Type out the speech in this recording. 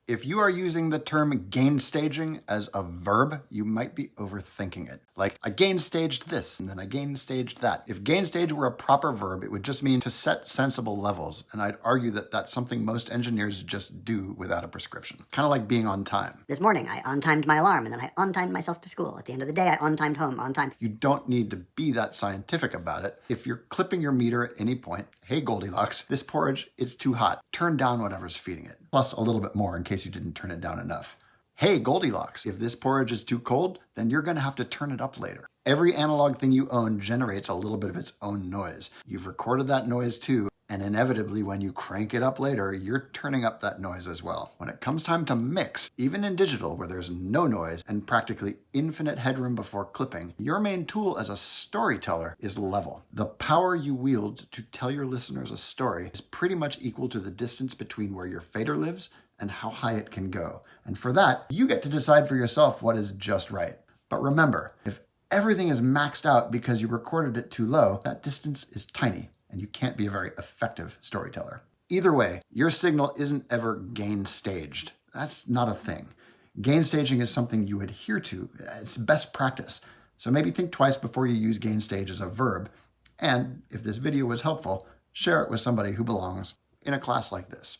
If you are using the term gain staging as a verb, you might be overthinking it. Like, I gain staged this, and then I gain staged that. If gain stage were a proper verb, it would just mean to set sensible levels, and I'd argue that that's something most engineers just do without a prescription. Kind of like being on time. This morning, I on-timed my alarm, and then I on-timed myself to school. At the end of the day, I on-timed home on time. You don't need to be that scientific about it. If you're clipping your meter at any point, hey Goldilocks, this porridge, it's too hot. Turn down whatever's feeding it. Plus a little bit more in case you didn't turn it down enough. Hey Goldilocks, if this porridge is too cold, then you're gonna have to turn it up later. Every analog thing you own generates a little bit of its own noise. You've recorded that noise too, and inevitably when you crank it up later, you're turning up that noise as well. When it comes time to mix, even in digital where there's no noise and practically infinite headroom before clipping, your main tool as a storyteller is level. The power you wield to tell your listeners a story is pretty much equal to the distance between where your fader lives and how high it can go. And for that, you get to decide for yourself what is just right. But remember, if everything is maxed out because you recorded it too low, that distance is tiny, and you can't be a very effective storyteller. Either way, your signal isn't ever gain staged. That's not a thing. Gain staging is something you adhere to. It's best practice. So maybe think twice before you use gain stage as a verb. And if this video was helpful, share it with somebody who belongs in a class like this.